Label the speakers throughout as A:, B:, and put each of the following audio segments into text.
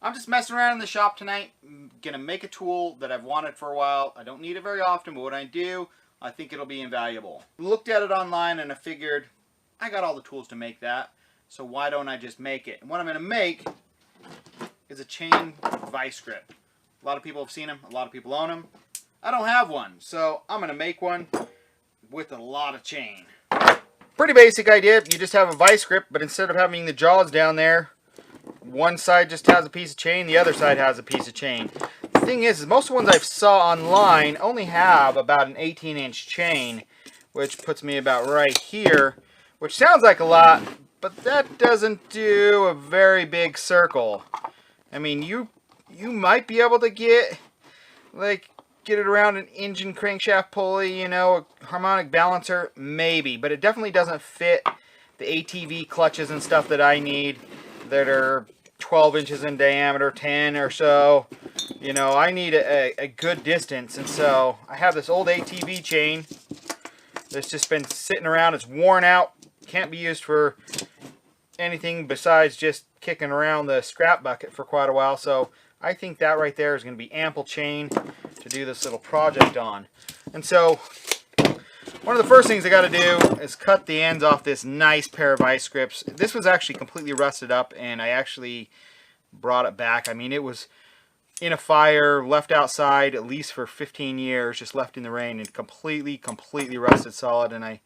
A: I'm just messing around in the shop tonight. I'm gonna make a tool that I've wanted for a while. I don't need it very often, but when I do, I think it'll be invaluable. Looked at it online and I figured I got all the tools to make that, so why don't I just make it? And what I'm gonna make is a chain vice grip. A lot of people have seen them, a lot of people own them. I don't have one, so I'm gonna make one with a lot of chain. Pretty basic idea. You just have a vice grip, but instead of having the jaws down there, one side just has a piece of chain, the other side has a piece of chain. The thing is most of the ones I've saw online only have about an 18-inch chain, which puts me about right here, which sounds like a lot, but that doesn't do a very big circle. I mean, you might be able to get it around an engine crankshaft pulley, you know, a harmonic balancer, maybe, but it definitely doesn't fit the ATV clutches and stuff that I need that are 12 inches in diameter, 10 or so. You know, I need a good distance, and so I have this old ATV chain that's just been sitting around. It's worn out, can't be used for anything besides just kicking around the scrap bucket for quite a while, so I think that right there is going to be ample chain to do this little project on. And so one of the first things I got to do is cut the ends off this nice pair of vice grips. This was actually completely rusted up, and I actually brought it back. I mean, it was in a fire, left outside at least for 15 years, just left in the rain, and completely rusted solid. And I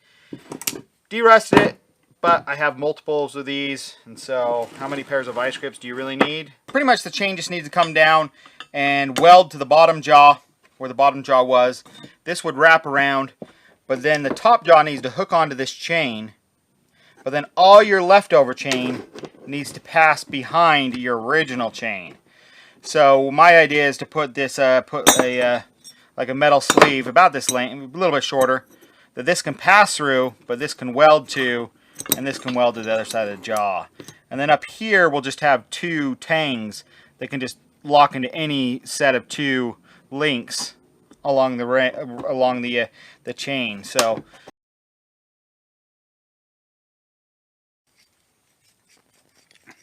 A: de-rusted it, but I have multiples of these, and so how many pairs of vice grips do you really need? Pretty much the chain just needs to come down and weld to the bottom jaw, where the bottom jaw was. This would wrap around, but then the top jaw needs to hook onto this chain, but then all your leftover chain needs to pass behind your original chain. So my idea is to put this, like a metal sleeve about this length, a little bit shorter, that this can pass through, but this can weld to, and this can weld to the other side of the jaw. And then up here we'll just have two tangs that can just lock into any set of two links along the chain. So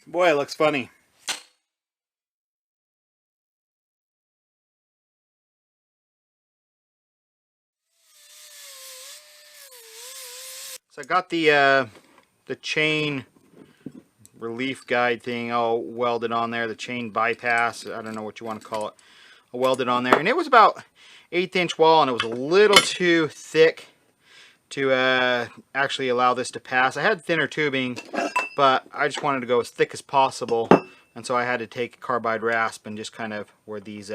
A: boy, it looks funny. So I got the chain relief guide thing all welded on there, the chain bypass, I don't know what you want to call it, welded on there, and it was about 1/8 inch wall, and it was a little too thick to actually allow this to pass. I had thinner tubing, but I just wanted to go as thick as possible, and so I had to take carbide rasp and just kind of where these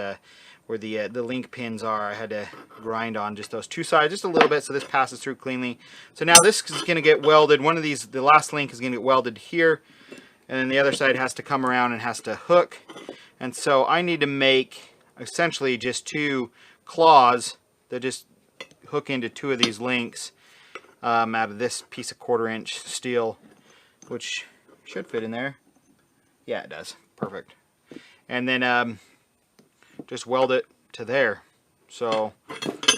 A: where the link pins are, I had to grind on just those two sides just a little bit so this passes through cleanly. So now this is going to get welded. One of these, the last link is going to get welded here, and then the other side has to come around and has to hook. And so I need to make essentially just two claws that just hook into two of these links out of this piece of 1/4 inch steel, which should fit in there. Yeah, it does. Perfect. And then just weld it to there. So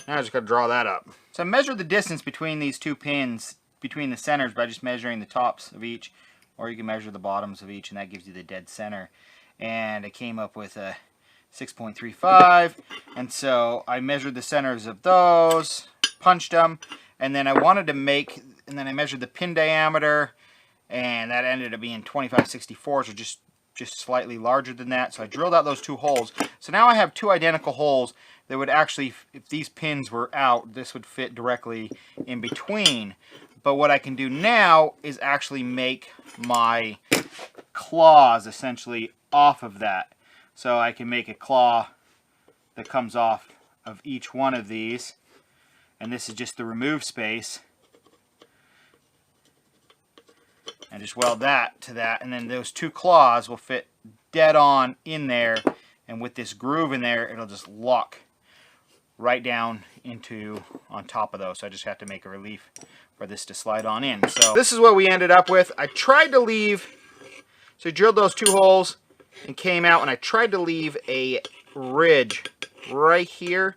A: now I just got to draw that up. So I measured the distance between these two pins, between the centers, by just measuring the tops of each, or you can measure the bottoms of each, and that gives you the dead center. And I came up with a 6.35, and so I measured the centers of those, punched them, and then I wanted to make, and then I measured the pin diameter, and that ended up being 25/64, so just slightly larger than that. So I drilled out those two holes. So now I have two identical holes that would actually, if these pins were out, this would fit directly in between. But what I can do now is actually make my claws essentially off of that. So I can make a claw that comes off of each one of these, and this is just the remove space, and just weld that to that, and then those two claws will fit dead on in there, and with this groove in there it'll just lock right down into on top of those. So I just have to make a relief for this to slide on in. So this is what we ended up with. I tried to leave, so I drilled those two holes and came out, and I tried to leave a ridge right here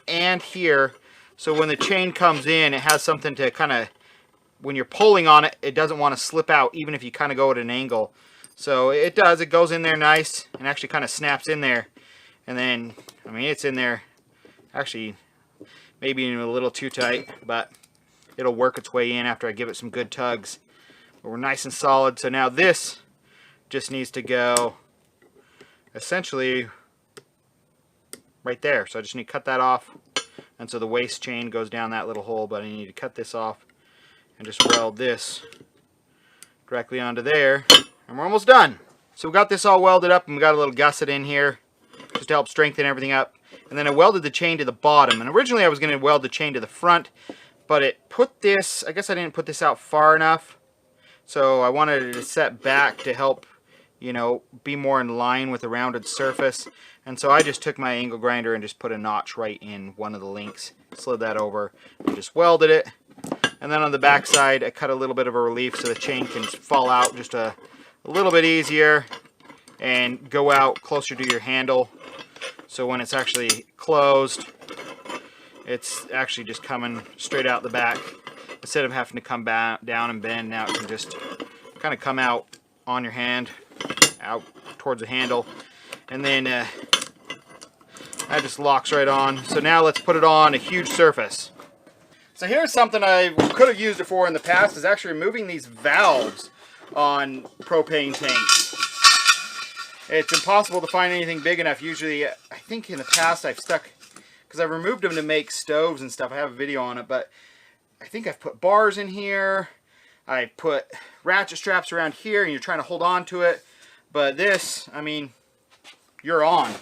A: and here, so when the chain comes in it has something to kind of, when you're pulling on it, it doesn't want to slip out even if you kind of go at an angle. So it does, it goes in there nice and actually kind of snaps in there. And then, I mean, it's in there actually maybe even a little too tight, but it'll work its way in after I give it some good tugs. But we're nice and solid. So now this just needs to go essentially right there. So I just need to cut that off. And so the waste chain goes down that little hole, but I need to cut this off and just weld this directly onto there. And we're almost done. So we got this all welded up and we got a little gusset in here just to help strengthen everything up. And then I welded the chain to the bottom. And originally I was going to weld the chain to the front, but it put this, I guess I didn't put this out far enough. So I wanted it to set back to help, you know, be more in line with the rounded surface. And so I just took my angle grinder and just put a notch right in one of the links, slid that over, and just welded it. And then on the back side, I cut a little bit of a relief so the chain can fall out just a little bit easier and go out closer to your handle. So when it's actually closed, it's actually just coming straight out the back. Instead of having to come back down and bend, now it can just kind of come out on your hand, out towards the handle. And then that just locks right on. So now let's put it on a huge surface. So here's something I could have used it for in the past, is actually removing these valves on propane tanks. It's impossible to find anything big enough. Usually, I think in the past I've stuck, because I removed them to make stoves and stuff. I have a video on it, but I think I've put bars in here. I put ratchet straps around here and you're trying to hold on to it. But this, I mean, you're on.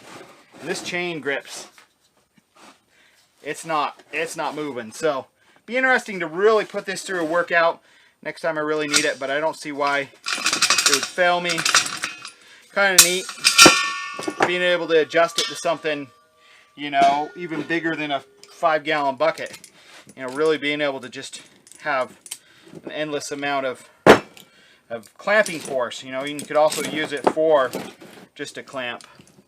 A: And this chain grips. It's not moving. So be interesting to really put this through a workout next time I really need it, but I don't see why it would fail me. Kind of neat being able to adjust it to something, you know, even bigger than a 5-gallon bucket. You know, really being able to just have an endless amount of clamping force. You know, you could also use it for just a clamp.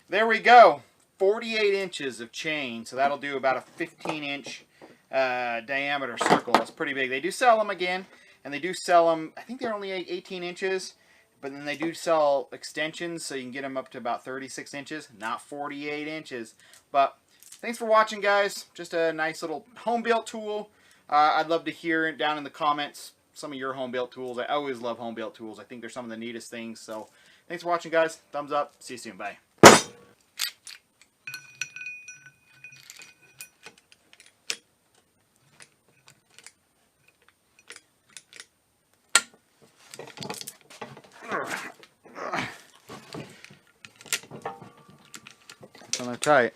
A: There we go. 48 inches of chain. So that'll do about a 15-inch diameter circle. That's pretty big. They do sell them again, and they do sell them, I think they're only 18 inches, but then they do sell extensions, so you can get them up to about 36 inches, not 48 inches. But thanks for watching, guys. Just a nice little home-built tool. I'd love to hear down in the comments some of your home-built tools. I always love home-built tools. I think they're some of the neatest things. So thanks for watching, guys. Thumbs up. See you soon. Bye. It's on there tight.